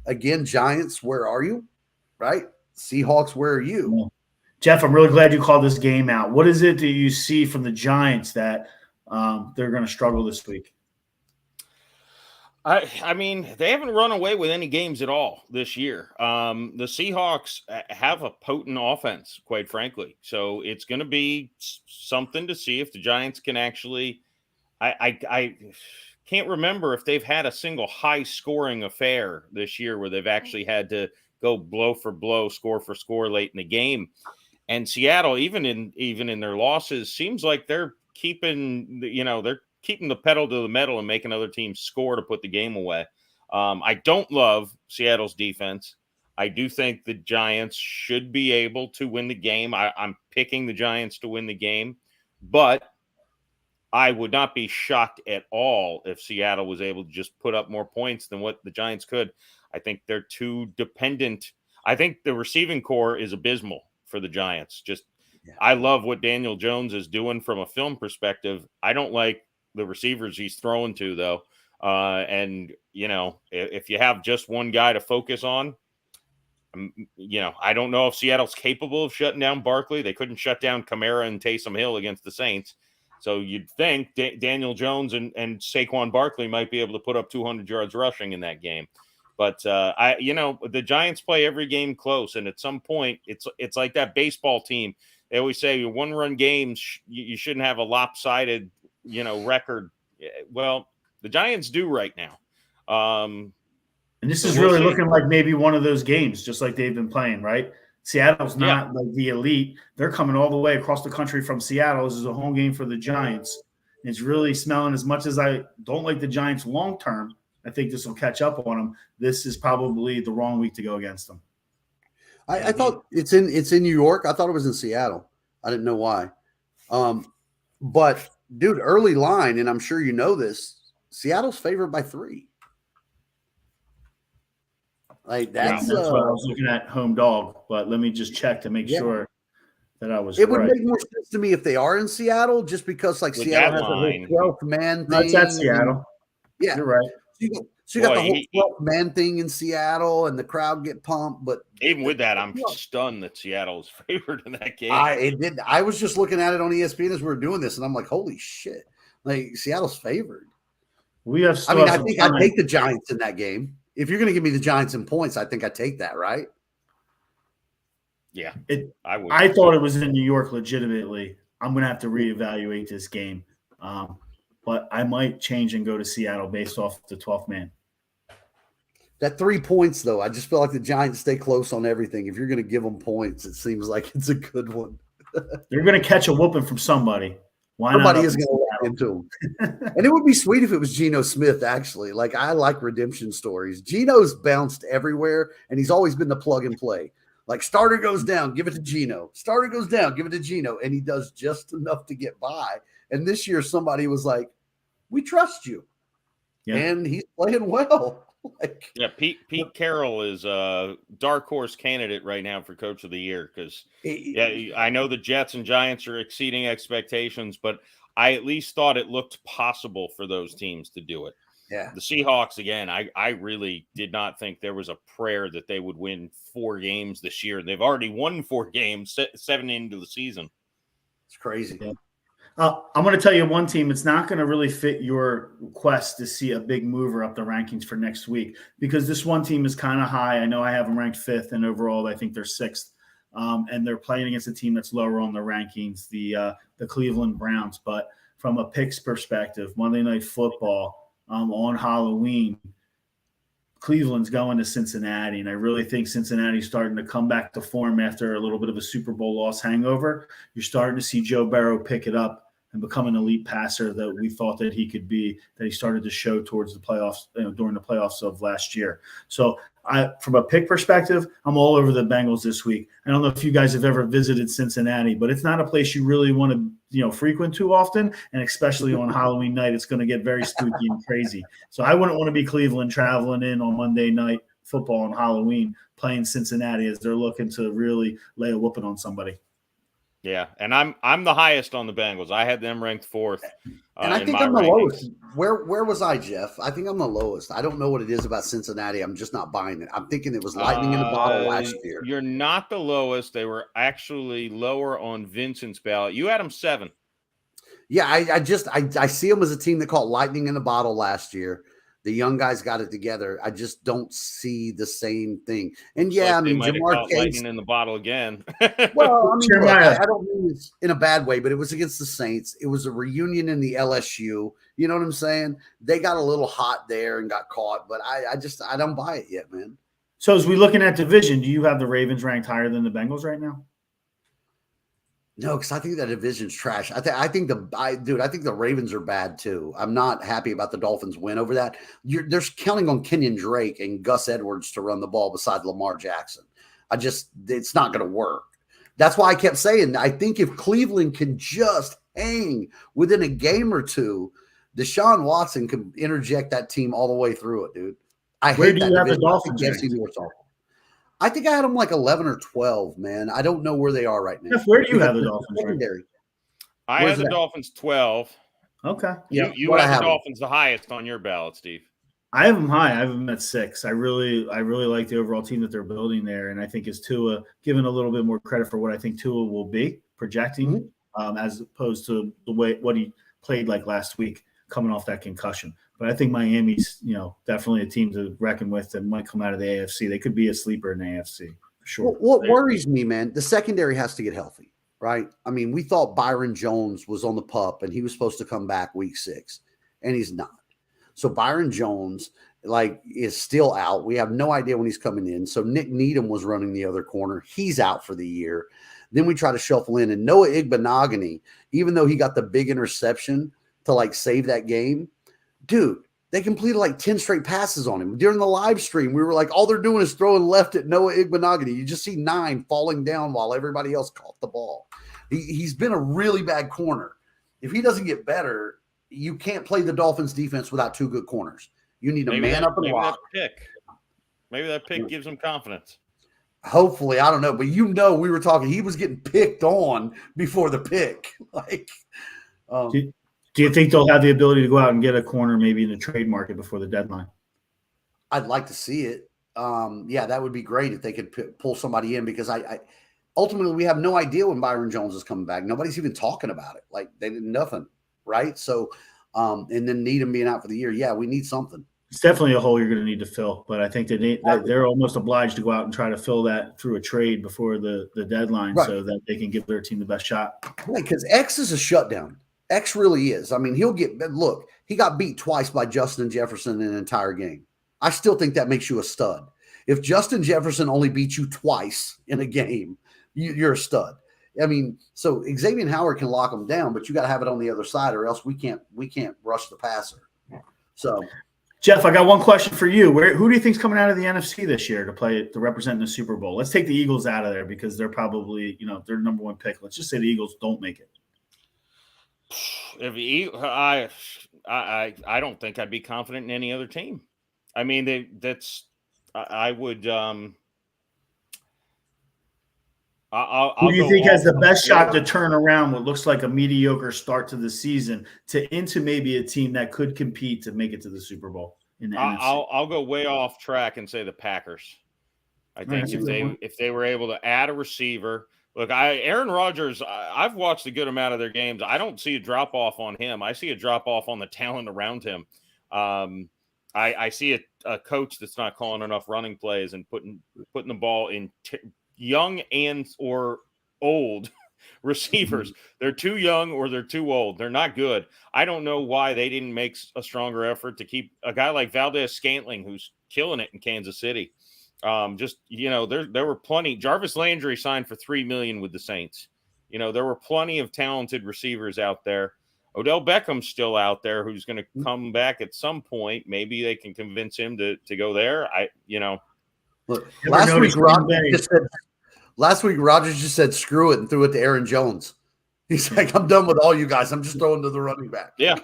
again, Giants, where are you? Right? Seahawks, where are you? Jeff, I'm really glad you called this game out. What is it that you see from the Giants that they're going to struggle this week? I mean, they haven't run away with any games at all this year. The Seahawks have a potent offense, quite frankly. So it's going to be something to see if the Giants can actually I can't remember if they've had a single high-scoring affair this year where they've actually had to go blow for blow, score for score late in the game. And Seattle, even in their losses, seems like they're keeping the pedal to the metal and making other teams score to put the game away. I don't love Seattle's defense. I do think the Giants should be able to win the game. I'm picking the Giants to win the game, but I would not be shocked at all if Seattle was able to just put up more points than what the Giants could. I think they're too dependent. I think the receiving core is abysmal for the Giants. I love what Daniel Jones is doing from a film perspective. I don't like the receivers he's throwing to, though. And, if you have just one guy to focus on, I don't know if Seattle's capable of shutting down Barkley. They couldn't shut down Kamara and Taysom Hill against the Saints. So you'd think Daniel Jones and Saquon Barkley might be able to put up 200 yards rushing in that game. But, the Giants play every game close. And at some point, it's like that baseball team. They always say one-run games, you shouldn't have a lopsided record. Well, the Giants do right now. And this is really looking like maybe one of those games, just like they've been playing, right? Seattle's not like the elite. They're coming all the way across the country from Seattle. This is a home game for the Giants. It's really smelling. As much as I don't like the Giants long term, I think this will catch up on them. This is probably the wrong week to go against them. I thought it's in New York. I thought it was in Seattle. I didn't know why. But dude, early line, and I'm sure you know this, Seattle's favored by 3. Like that's what I was looking at, home dog, but let me just check to make sure that I was It would make more sense to me if they are in Seattle, just because like Seattle has a 12th man thing. That's at Seattle. Yeah. You're right. So you got the whole 12 man thing in Seattle, and the crowd get pumped. But even with that, I'm stunned that Seattle is favored in that game. I was just looking at it on ESPN as we were doing this, and I'm like, holy shit! Like Seattle's favored. I think I'd take the Giants in that game. If you're going to give me the Giants in points, I think I'd take that, right? Yeah, I would. I thought it was in New York legitimately. I'm going to have to reevaluate this game. But I might change and go to Seattle based off the 12th man. That 3 points, though, I just feel like the Giants stay close on everything. If you're going to give them points, it seems like it's a good one. They're going to catch a whooping from somebody. Somebody is going to walk into them. And it would be sweet if it was Geno Smith, actually. Like, I like redemption stories. Geno's bounced everywhere, and he's always been the plug and play. Like, starter goes down, give it to Geno. Starter goes down, give it to Geno. And he does just enough to get by. And this year, somebody was like, we trust you. Yeah. And he's playing well. Pete Carroll is a dark horse candidate right now for coach of the year because I know the Jets and Giants are exceeding expectations, but I at least thought it looked possible for those teams to do it. Yeah. The Seahawks, again, I really did not think there was a prayer that they would win 4 games this year. They've already won 4 games, 7 into the season. It's crazy. Yeah. I'm going to tell you one team. It's not going to really fit your quest to see a big mover up the rankings for next week because this one team is kind of high. I know I have them ranked 5th, and overall I think they're 6th. And they're playing against a team that's lower on the rankings, the Cleveland Browns. But from a picks perspective, Monday Night Football on Halloween, Cleveland's going to Cincinnati, and I really think Cincinnati's starting to come back to form after a little bit of a Super Bowl loss hangover. You're starting to see Joe Burrow pick it up and become an elite passer that we thought that he could be, that he started to show towards the playoffs, during the playoffs of last year. So from a pick perspective, I'm all over the Bengals this week. I don't know if you guys have ever visited Cincinnati, but it's not a place you really want to, frequent too often. And especially on Halloween night, it's going to get very spooky and crazy. So I wouldn't want to be Cleveland traveling in on Monday Night Football on Halloween playing Cincinnati as they're looking to really lay a whooping on somebody. Yeah, and I'm the highest on the Bengals. I had them ranked 4th. And I think I'm the lowest. Where was I, Jeff? I think I'm the lowest. I don't know what it is about Cincinnati. I'm just not buying it. I'm thinking it was lightning in a bottle last year. You're not the lowest. They were actually lower on Vincent's ballot. You had them 7. Yeah, I see them as a team that caught lightning in a bottle last year. The young guys got it together. I just don't see the same thing. And yeah, I mean, Jamar Chase lightning in the bottle again. Well, I mean, look, I don't mean it's in a bad way, but it was against the Saints. It was a reunion in the LSU. You know what I'm saying? They got a little hot there and got caught, but I don't buy it yet, man. So as we looking at division, do you have the Ravens ranked higher than the Bengals right now? No, because I think that division's trash. I think the Ravens are bad too. I'm not happy about the Dolphins' win over that. They're counting on Kenyon Drake and Gus Edwards to run the ball beside Lamar Jackson. It's not going to work. That's why I kept saying, I think if Cleveland can just hang within a game or two, Deshaun Watson can interject that team all the way through it, dude. Where do you have the Dolphins? I think I had them like 11 or 12, man. I don't know where they are right now. Jeff, where do you have the Dolphins? Secondary. I had the Dolphins 12. Okay. You have the Dolphins the highest on your ballot, Steve. I have them high. I have them at 6. I really like the overall team that they're building there, and I think is Tua given a little bit more credit for what I think Tua will be projecting, as opposed to what he played like last week, coming off that concussion. But I think Miami's, definitely a team to reckon with that might come out of the AFC. They could be a sleeper in the AFC for sure. What worries me, man, the secondary has to get healthy, right? I mean, we thought Byron Jones was on the pup and he was supposed to come back week 6, and he's not. So Byron Jones, is still out. We have no idea when he's coming in. So Nick Needham was running the other corner. He's out for the year. Then we try to shuffle in, and Noah Igbenogany, even though he got the big interception to save that game, dude, they completed 10 straight passes on him. During the live stream, we were like, all they're doing is throwing left at Noah Igbenogany. You just see 9 falling down while everybody else caught the ball. He's been a really bad corner. If he doesn't get better, you can't play the Dolphins defense without 2 good corners. You need to man up and block. Maybe that pick gives him confidence. Hopefully, I don't know. But we were talking. He was getting picked on before the pick. Do you think they'll have the ability to go out and get a corner maybe in the trade market before the deadline? I'd like to see it. Yeah, that would be great if they could pull somebody in, because I ultimately we have no idea when Byron Jones is coming back. Nobody's even talking about it. Like, they did nothing, right? So, and then Needham being out for the year. Yeah, we need something. It's definitely a hole you're going to need to fill, but I think they're almost obliged to go out and try to fill that through a trade before the deadline, right, so that they can give their team the best shot. Right, because X is a shutdown. X really is. I mean, he got beat twice by Justin Jefferson in an entire game. I still think that makes you a stud. If Justin Jefferson only beat you twice in a game, you're a stud. I mean, so Xavier Howard can lock him down, but you got to have it on the other side, or else we can't rush the passer. So, Jeff, I got one question for you. Who do you think's coming out of the NFC this year to represent in the Super Bowl? Let's take the Eagles out of there because they're probably, their number one pick. Let's just say the Eagles don't make it. I don't think I'd be confident in any other team. I mean, I would. Who do you think has the best shot to turn around what looks like a mediocre start to the season into maybe a team that could compete to make it to the Super Bowl in the NFC? I'll go way off track and say the Packers. I think if they were able to add a receiver. Look, Aaron Rodgers, I've watched a good amount of their games. I don't see a drop-off on him. I see a drop-off on the talent around him. I see a coach that's not calling enough running plays and putting the ball in young and or old receivers. They're too young or they're too old. There not good. I don't know why they didn't make a stronger effort to keep a guy like Valdez-Scantling, who's killing it in Kansas City. There were plenty. Jarvis Landry signed for $3 million with the Saints. There were plenty of talented receivers out there. Odell Beckham's still out there, who's going to come back at some point. Maybe they can convince him to go there. Look, last week Rodgers just said screw it and threw it to Aaron Jones. He's like, I'm done with all you guys. I'm just throwing to the running back. Yeah.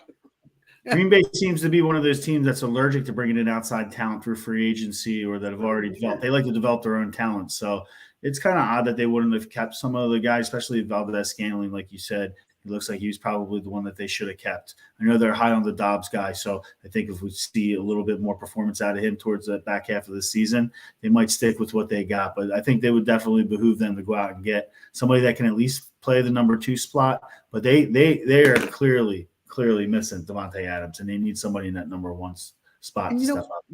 Green Bay seems to be one of those teams that's allergic to bringing in outside talent through free agency or that have already developed. They like to develop their own talent. So it's kind of odd that they wouldn't have kept some of the guys, especially Valdez-Scantling, like you said. He looks like he was probably the one that they should have kept. I know they're high on the Dobbs guy, so I think if we see a little bit more performance out of him towards the back half of the season, they might stick with what they got. But I think they would definitely behoove them to go out and get somebody that can at least play the number 2 spot. But they are clearly missing Devontae Adams, and they need somebody in that number 1 spot. And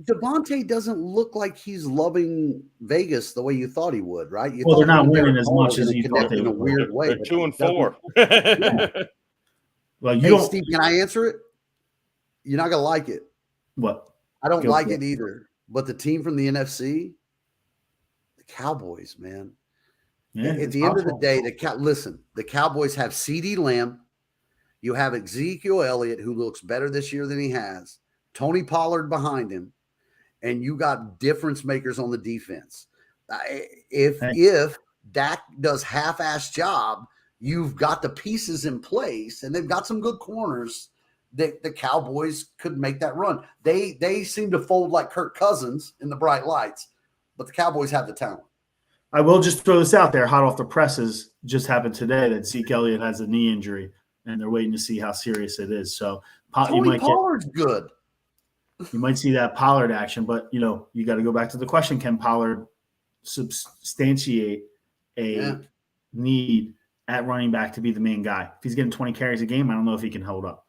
Devontae doesn't look like he's loving Vegas the way you thought he would, right? They're not winning as much as you thought they would. In a weird way. They're 2-4. Yeah. Well, Steve, can I answer it? You're not gonna like it. What? I don't like it either. But the team from the NFC, the Cowboys, man. Yeah, at the end of the day, the Cowboys have CeeDee Lamb. You have Ezekiel Elliott, who looks better this year than he has. Tony Pollard behind him, and you got difference makers on the defense. If Dak does half-ass job, you've got the pieces in place, and they've got some good corners that the Cowboys could make that run. They seem to fold like Kirk Cousins in the bright lights, but the Cowboys have the talent. I will just throw this out there, hot off the presses, just happened today that Zeke Elliott has a knee injury, and they're waiting to see how serious it is. So Tony Pollard's good. You might see that Pollard action, but, you got to go back to the question, can Pollard substantiate a need at running back to be the main guy? If he's getting 20 carries a game, I don't know if he can hold up.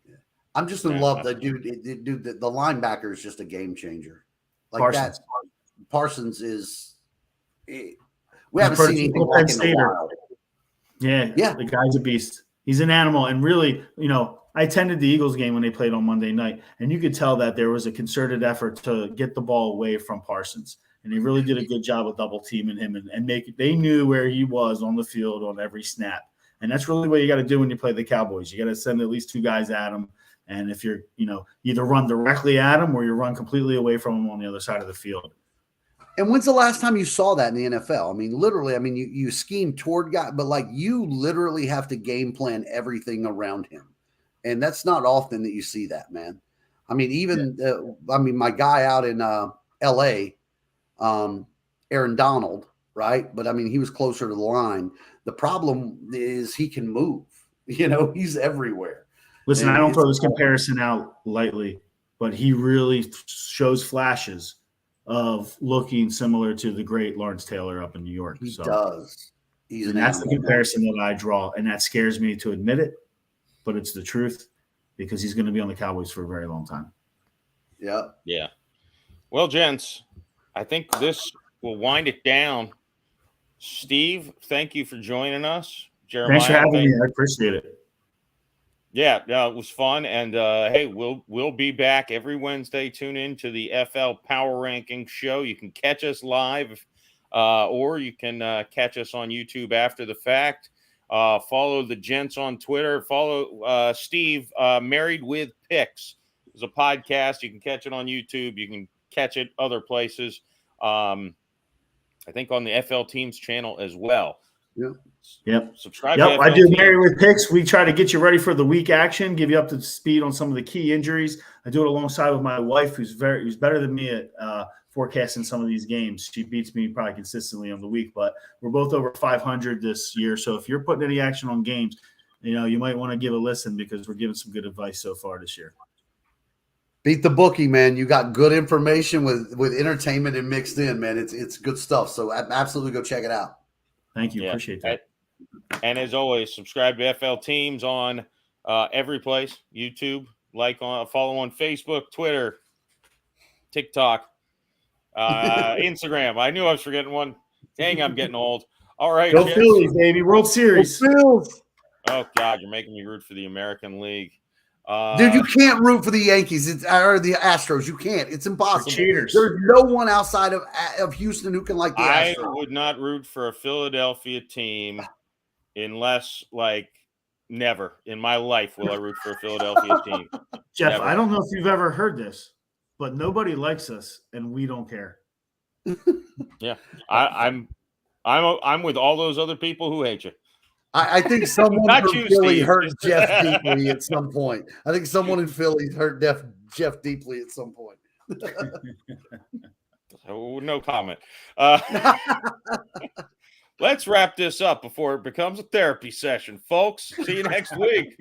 Yeah. I'm just in love that dude. The linebacker is just a game changer. Like Parsons. That. Parsons is – we haven't seen anything like in a while. Yeah, the guy's a beast. He's an animal, and really, I attended the Eagles game when they played on Monday night, and you could tell that there was a concerted effort to get the ball away from Parsons. And they really did a good job of double teaming him and they knew where he was on the field on every snap. And that's really what you got to do when you play the Cowboys. You got to send at least 2 guys at him. And if you're, either run directly at him or you run completely away from him on the other side of the field. And when's the last time you saw that in the NFL? I mean, literally, you scheme toward guy, but you literally have to game plan everything around him. And that's not often that you see that, man. I mean, my guy out in L.A., Aaron Donald, right? But he was closer to the line. The problem is he can move. He's everywhere. Listen, Man, I don't throw this comparison out lightly, but he really shows flashes of looking similar to the great Lawrence Taylor up in New York. He does. He's an that's the animal, comparison that I draw, and that scares me to admit it, but it's the truth because he's going to be on the Cowboys for a very long time. Yeah. Yeah. Well, gents, I think this will wind it down. Steve, thank you for joining us. Jeremiah, Thanks for having me. I appreciate it. Yeah, it was fun, and hey, we'll be back every Wednesday. Tune in to the FL Power Ranking Show. You can catch us live, or you can catch us on YouTube after the fact. Follow the gents on Twitter. Follow Steve, Married with Picks. It's a podcast. You can catch it on YouTube. You can catch it other places. I think on the FL Teams channel as well. Yeah. Yep. Subscribe. Yep. To I FL do Teams. Married with Picks. We try to get you ready for the week action, give you up to speed on some of the key injuries. I do it alongside with my wife, who's better than me at forecasting some of these games. She beats me probably consistently on the week, but we're both over 500 this year. So if you're putting any action on games, you might want to give a listen because we're giving some good advice so far this year. Beat the bookie, man. You got good information with entertainment and mixed in, man. It's good stuff. So absolutely go check it out. Thank you. Appreciate that. And as always, subscribe to FL Teams on every place: YouTube, follow on Facebook, Twitter, TikTok, Instagram. I knew I was forgetting one. Dang, I'm getting old. All right, go Phillies, baby! World Series. Go Phils. Oh God, you're making me root for the American League. Dude, you can't root for the Yankees or the Astros. You can't. It's impossible. Cheaters. There's no one outside of Houston who can like the Astros. I would not root for a Philadelphia team unless, never in my life will I root for a Philadelphia team. Jeff, Never. I don't know if you've ever heard this, but nobody likes us, and we don't care. Yeah, I'm with all those other people who hate you. I think someone Not from you, Philly Steve. hurt Jeff deeply at some point. I think someone in Philly hurt Jeff deeply at some point. No comment. Let's wrap this up before it becomes a therapy session, folks. See you next week.